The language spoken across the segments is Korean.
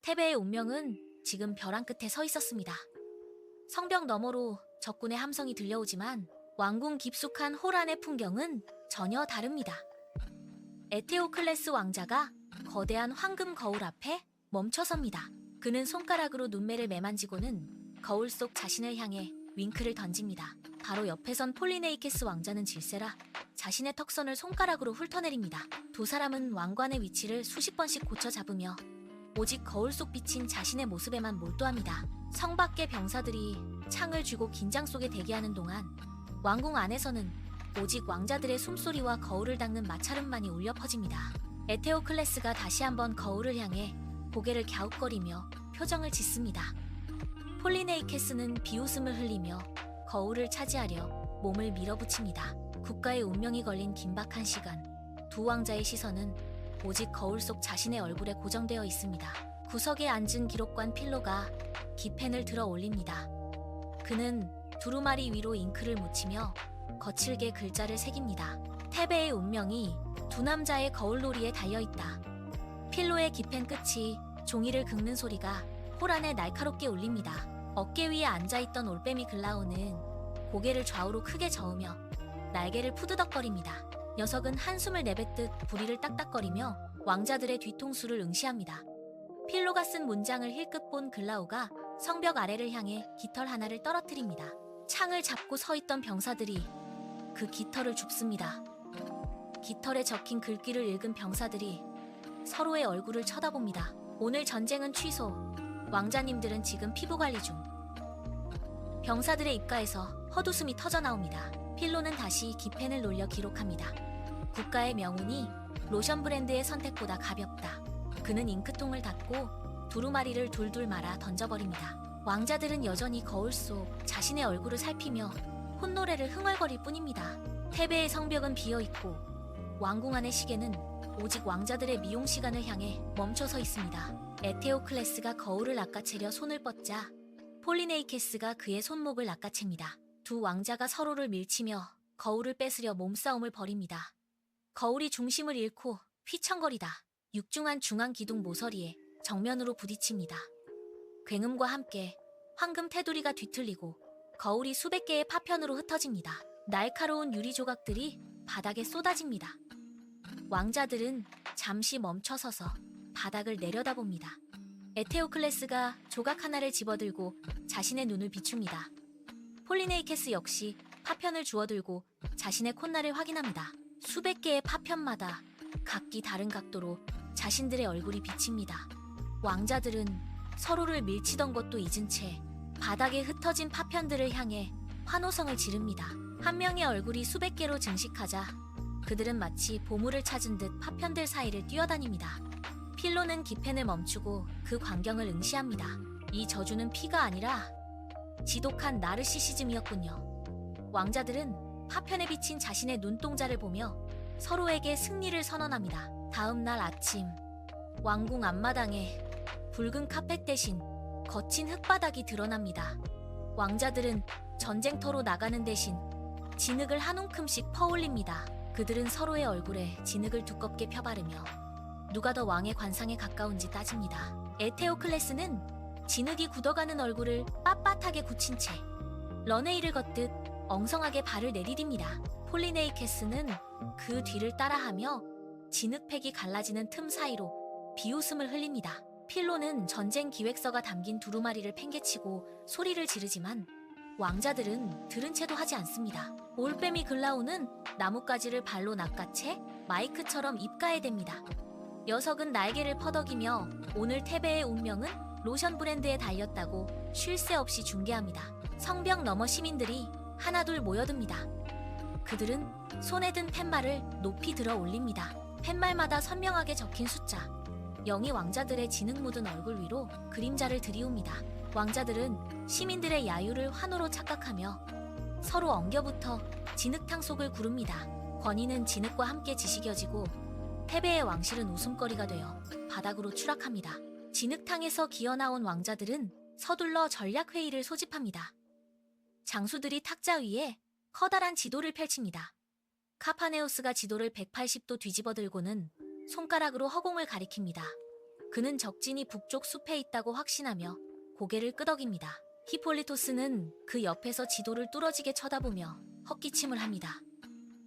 테베의 운명은 지금 벼랑 끝에 서 있었습니다. 성벽 너머로 적군의 함성이 들려오지만 왕궁 깊숙한 홀 안의 풍경은 전혀 다릅니다. 에테오클레스 왕자가 거대한 황금 거울 앞에 멈춰섭니다. 그는 손가락으로 눈매를 매만지고는 거울 속 자신을 향해 윙크를 던집니다. 바로 옆에선 폴리네이케스 왕자는 질세라 자신의 턱선을 손가락으로 훑어내립니다. 두 사람은 왕관의 위치를 수십 번씩 고쳐 잡으며 오직 거울 속 비친 자신의 모습에만 몰두합니다. 성 밖의 병사들이 창을 쥐고 긴장 속에 대기하는 동안 왕궁 안에서는 오직 왕자들의 숨소리와 거울을 닦는 마찰음만이 울려 퍼집니다. 에테오클레스가 다시 한번 거울을 향해 고개를 갸웃거리며 표정을 짓습니다. 폴리네이케스는 비웃음을 흘리며 거울을 차지하려 몸을 밀어붙입니다. 국가의 운명이 걸린 긴박한 시간, 두 왕자의 시선은 오직 거울 속 자신의 얼굴에 고정되어 있습니다. 구석에 앉은 기록관 필로가 기펜을 들어 올립니다. 그는 두루마리 위로 잉크를 묻히며 거칠게 글자를 새깁니다. 테베의 운명이 두 남자의 거울놀이에 달려있다. 필로의 기펜 끝이 종이를 긁는 소리가 홀 안에 날카롭게 울립니다. 어깨 위에 앉아있던 올빼미 글라우는 고개를 좌우로 크게 저으며 날개를 푸드덕거립니다. 녀석은 한숨을 내뱉듯 부리를 딱딱거리며 왕자들의 뒤통수를 응시합니다. 필로가 쓴 문장을 힐끗 본 글라우가 성벽 아래를 향해 깃털 하나를 떨어뜨립니다. 창을 잡고 서 있던 병사들이 그 깃털을 줍습니다. 깃털에 적힌 글귀를 읽은 병사들이 서로의 얼굴을 쳐다봅니다. 오늘 전쟁은 취소. 왕자님들은 지금 피부 관리 중. 병사들의 입가에서 헛웃음이 터져나옵니다. 필로는 다시 기펜을 놀려 기록합니다. 국가의 명운이 로션 브랜드의 선택보다 가볍다. 그는 잉크통을 닫고 두루마리를 둘둘 말아 던져버립니다. 왕자들은 여전히 거울 속 자신의 얼굴을 살피며 콧노래를 흥얼거릴 뿐입니다. 테베의 성벽은 비어있고 왕궁 안의 시계는 오직 왕자들의 미용 시간을 향해 멈춰서 있습니다. 에테오클레스가 거울을 낚아채려 손을 뻗자 폴리네이케스가 그의 손목을 낚아챕니다. 두 왕자가 서로를 밀치며 거울을 뺏으려 몸싸움을 벌입니다. 거울이 중심을 잃고 휘청거리다 육중한 중앙 기둥 모서리에 정면으로 부딪힙니다. 굉음과 함께 황금 테두리가 뒤틀리고 거울이 수백 개의 파편으로 흩어집니다. 날카로운 유리 조각들이 바닥에 쏟아집니다. 왕자들은 잠시 멈춰서서 바닥을 내려다봅니다. 에테오클레스가 조각 하나를 집어들고 자신의 눈을 비춥니다. 폴리네이케스 역시 파편을 주워들고 자신의 콧날을 확인합니다. 수백 개의 파편마다 각기 다른 각도로 자신들의 얼굴이 비칩니다. 왕자들은 서로를 밀치던 것도 잊은 채 바닥에 흩어진 파편들을 향해 환호성을 지릅니다. 한 명의 얼굴이 수백 개로 증식하자 그들은 마치 보물을 찾은 듯 파편들 사이를 뛰어다닙니다. 필로는 기펜을 멈추고 그 광경을 응시합니다. 이 저주는 피가 아니라 지독한 나르시시즘이었군요. 왕자들은 파편에 비친 자신의 눈동자를 보며 서로에게 승리를 선언합니다. 다음 날 아침, 왕궁 앞마당에 붉은 카펫 대신 거친 흙바닥이 드러납니다. 왕자들은 전쟁터로 나가는 대신 진흙을 한 움큼씩 퍼올립니다. 그들은 서로의 얼굴에 진흙을 두껍게 펴바르며 누가 더 왕의 관상에 가까운지 따집니다. 에테오클레스는 진흙이 굳어가는 얼굴을 빳빳하게 굳힌 채 런웨이를 걷듯 엉성하게 발을 내디딥니다. 폴리네이케스는 그 뒤를 따라하며 진흙팩이 갈라지는 틈 사이로 비웃음을 흘립니다. 필로는 전쟁 기획서가 담긴 두루마리를 팽개치고 소리를 지르지만 왕자들은 들은 채도 하지 않습니다. 올빼미 글라우는 나뭇가지를 발로 낚아채 마이크처럼 입가에 댑니다. 녀석은 날개를 퍼덕이며 오늘 테베의 운명은 로션 브랜드에 달렸다고 쉴 새 없이 중계합니다. 성벽 너머 시민들이 하나둘 모여듭니다. 그들은 손에 든 팻말을 높이 들어 올립니다. 팻말마다 선명하게 적힌 숫자 0이 왕자들의 진흙 묻은 얼굴 위로 그림자를 들이웁니다. 왕자들은 시민들의 야유를 환호로 착각하며 서로 엉겨붙어 진흙탕 속을 구릅니다. 권위는 진흙과 함께 지식여지고 테베의 왕실은 웃음거리가 되어 바닥으로 추락합니다. 진흙탕에서 기어나온 왕자들은 서둘러 전략회의를 소집합니다. 장수들이 탁자 위에 커다란 지도를 펼칩니다. 카파네우스가 지도를 180도 뒤집어 들고는 손가락으로 허공을 가리킵니다. 그는 적진이 북쪽 숲에 있다고 확신하며 고개를 끄덕입니다. 히폴리토스는 그 옆에서 지도를 뚫어지게 쳐다보며 헛기침을 합니다.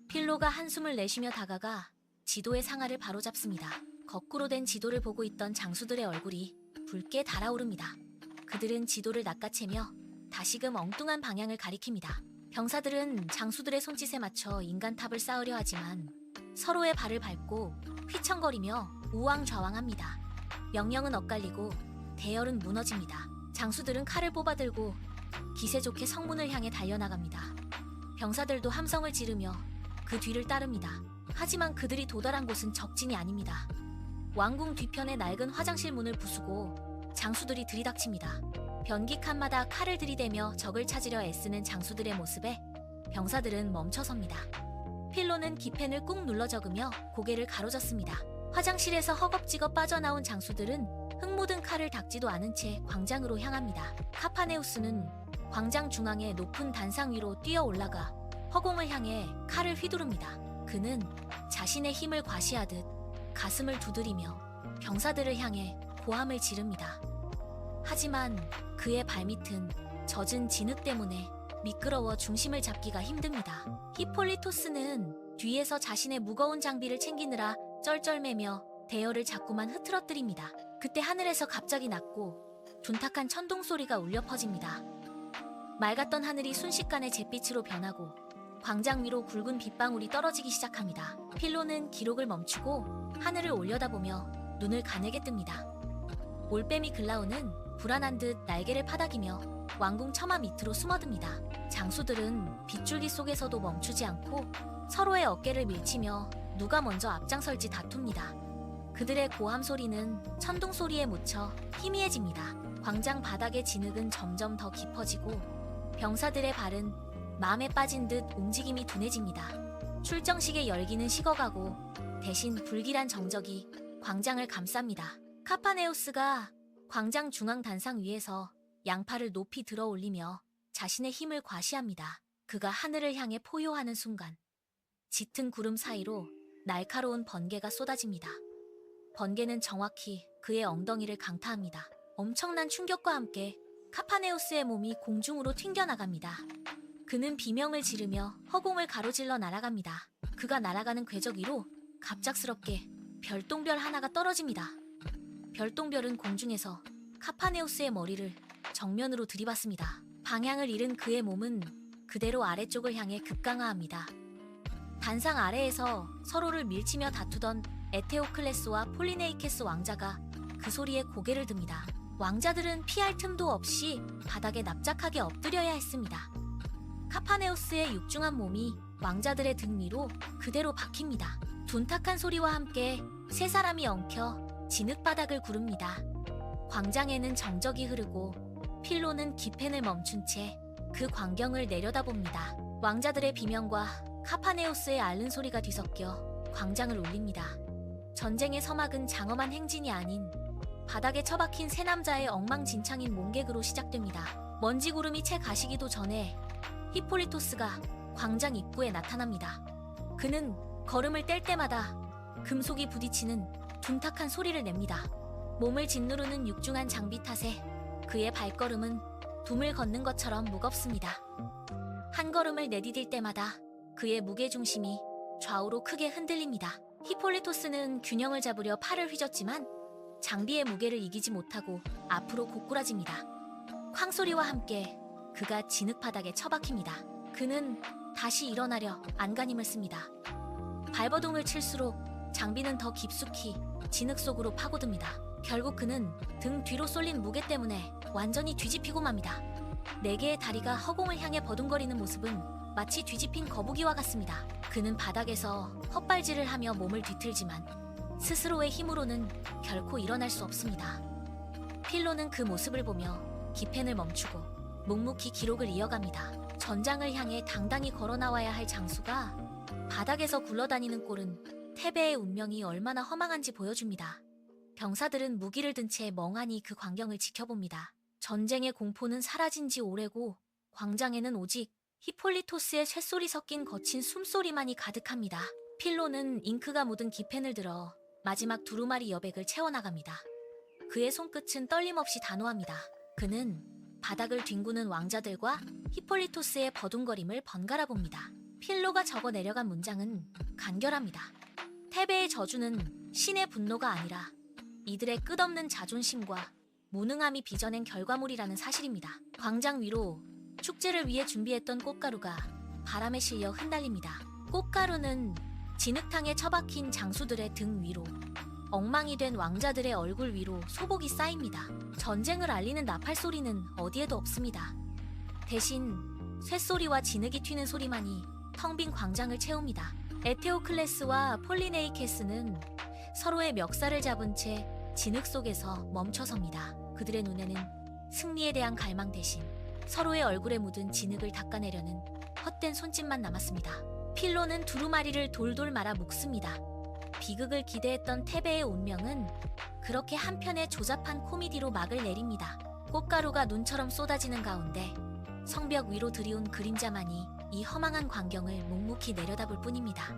필로가 한숨을 내쉬며 다가가 지도의 상하를 바로잡습니다. 거꾸로 된 지도를 보고 있던 장수들의 얼굴이 붉게 달아오릅니다. 그들은 지도를 낚아채며 다시금 엉뚱한 방향을 가리킵니다. 병사들은 장수들의 손짓에 맞춰 인간탑을 쌓으려 하지만 서로의 발을 밟고 휘청거리며 우왕좌왕합니다. 명령은 엇갈리고 대열은 무너집니다. 장수들은 칼을 뽑아들고 기세 좋게 성문을 향해 달려나갑니다. 병사들도 함성을 지르며 그 뒤를 따릅니다. 하지만 그들이 도달한 곳은 적진이 아닙니다. 왕궁 뒤편의 낡은 화장실 문을 부수고 장수들이 들이닥칩니다. 변기 칸마다 칼을 들이대며 적을 찾으려 애쓰는 장수들의 모습에 병사들은 멈춰섭니다. 필로는 기펜을 꾹 눌러 적으며 고개를 가로젓습니다. 화장실에서 허겁지겁 빠져나온 장수들은 흙 묻은 칼을 닦지도 않은 채 광장으로 향합니다. 카파네우스는 광장 중앙의 높은 단상 위로 뛰어 올라가 허공을 향해 칼을 휘두릅니다. 그는 자신의 힘을 과시하듯 가슴을 두드리며 병사들을 향해 고함을 지릅니다. 하지만 그의 발밑은 젖은 진흙 때문에 미끄러워 중심을 잡기가 힘듭니다. 히폴리토스는 뒤에서 자신의 무거운 장비를 챙기느라 쩔쩔매며 대열을 자꾸만 흐트러뜨립니다. 그때 하늘에서 갑자기 낮고 둔탁한 천둥 소리가 울려 퍼집니다. 맑았던 하늘이 순식간에 잿빛으로 변하고 광장 위로 굵은 빗방울이 떨어지기 시작합니다. 필로는 기록을 멈추고 하늘을 올려다보며 눈을 가늘게 뜹니다. 올빼미 글라우는 불안한 듯 날개를 파닥이며 왕궁 처마 밑으로 숨어듭니다. 장수들은 빗줄기 속에서도 멈추지 않고 서로의 어깨를 밀치며 누가 먼저 앞장설지 다툽니다. 그들의 고함 소리는 천둥 소리에 묻혀 희미해집니다. 광장 바닥의 진흙은 점점 더 깊어지고 병사들의 발은 마음에 빠진 듯 움직임이 둔해집니다. 출정식의 열기는 식어가고 대신 불길한 정적이 광장을 감쌉니다. 카파네우스가 광장 중앙 단상 위에서 양팔을 높이 들어 올리며 자신의 힘을 과시합니다. 그가 하늘을 향해 포효하는 순간 짙은 구름 사이로 날카로운 번개가 쏟아집니다. 번개는 정확히 그의 엉덩이를 강타합니다. 엄청난 충격과 함께 카파네우스의 몸이 공중으로 튕겨나갑니다. 그는 비명을 지르며 허공을 가로질러 날아갑니다. 그가 날아가는 궤적 위로 갑작스럽게 별똥별 하나가 떨어집니다. 별똥별은 공중에서 카파네우스의 머리를 정면으로 들이받습니다. 방향을 잃은 그의 몸은 그대로 아래쪽을 향해 급강하합니다. 단상 아래에서 서로를 밀치며 다투던 에테오클레스와 폴리네이케스 왕자가 그 소리에 고개를 듭니다. 왕자들은 피할 틈도 없이 바닥에 납작하게 엎드려야 했습니다. 카파네우스의 육중한 몸이 왕자들의 등 위로 그대로 박힙니다. 둔탁한 소리와 함께 세 사람이 엉켜 진흙바닥을 구릅니다. 광장에는 정적이 흐르고 필로는 기펜을 멈춘 채 그 광경을 내려다봅니다. 왕자들의 비명과 카파네우스의 앓는 소리가 뒤섞여 광장을 울립니다. 전쟁의 서막은 장엄한 행진이 아닌 바닥에 처박힌 세 남자의 엉망진창인 몸개그로 시작됩니다. 먼지 구름이 채 가시기도 전에 히폴리토스가 광장 입구에 나타납니다. 그는 걸음을 뗄 때마다 금속이 부딪히는 둔탁한 소리를 냅니다. 몸을 짓누르는 육중한 장비 탓에 그의 발걸음은 둠을 걷는 것처럼 무겁습니다. 한 걸음을 내디딜 때마다 그의 무게중심이 좌우로 크게 흔들립니다. 히폴리토스는 균형을 잡으려 팔을 휘젓지만 장비의 무게를 이기지 못하고 앞으로 고꾸라집니다. 쾅소리와 함께 그가 진흙바닥에 처박힙니다. 그는 다시 일어나려 안간힘을 씁니다. 발버둥을 칠수록 장비는 더 깊숙이 진흙 속으로 파고듭니다. 결국 그는 등 뒤로 쏠린 무게 때문에 완전히 뒤집히고 맙니다. 네 개의 다리가 허공을 향해 버둥거리는 모습은 마치 뒤집힌 거북이와 같습니다. 그는 바닥에서 헛발질을 하며 몸을 뒤틀지만 스스로의 힘으로는 결코 일어날 수 없습니다. 필로는 그 모습을 보며 기펜을 멈추고 묵묵히 기록을 이어갑니다. 전장을 향해 당당히 걸어나와야 할 장수가 바닥에서 굴러다니는 꼴은 테베의 운명이 얼마나 허망한지 보여줍니다. 병사들은 무기를 든 채 멍하니 그 광경을 지켜봅니다. 전쟁의 공포는 사라진 지 오래고 광장에는 오직 히폴리토스의 쇳소리 섞인 거친 숨소리만이 가득합니다. 필로는 잉크가 묻은 기펜을 들어 마지막 두루마리 여백을 채워나갑니다. 그의 손끝은 떨림없이 단호합니다. 그는 바닥을 뒹구는 왕자들과 히폴리토스의 버둥거림을 번갈아 봅니다. 필로가 적어 내려간 문장은 간결합니다. 테베의 저주는 신의 분노가 아니라 이들의 끝없는 자존심과 무능함이 빚어낸 결과물이라는 사실입니다. 광장 위로 축제를 위해 준비했던 꽃가루가 바람에 실려 흩날립니다. 꽃가루는 진흙탕에 처박힌 장수들의 등 위로, 엉망이 된 왕자들의 얼굴 위로 소복이 쌓입니다. 전쟁을 알리는 나팔 소리는 어디에도 없습니다. 대신 쇳소리와 진흙이 튀는 소리만이 텅 빈 광장을 채웁니다. 에테오클레스와 폴리네이케스는 서로의 멱살을 잡은 채 진흙 속에서 멈춰섭니다. 그들의 눈에는 승리에 대한 갈망 대신 서로의 얼굴에 묻은 진흙을 닦아내려는 헛된 손짓만 남았습니다. 필로는 두루마리를 돌돌 말아 묶습니다. 비극을 기대했던 테베의 운명은 그렇게 한편의 조잡한 코미디로 막을 내립니다. 꽃가루가 눈처럼 쏟아지는 가운데 성벽 위로 들이온 그림자만이 이 허망한 광경을 묵묵히 내려다볼 뿐입니다.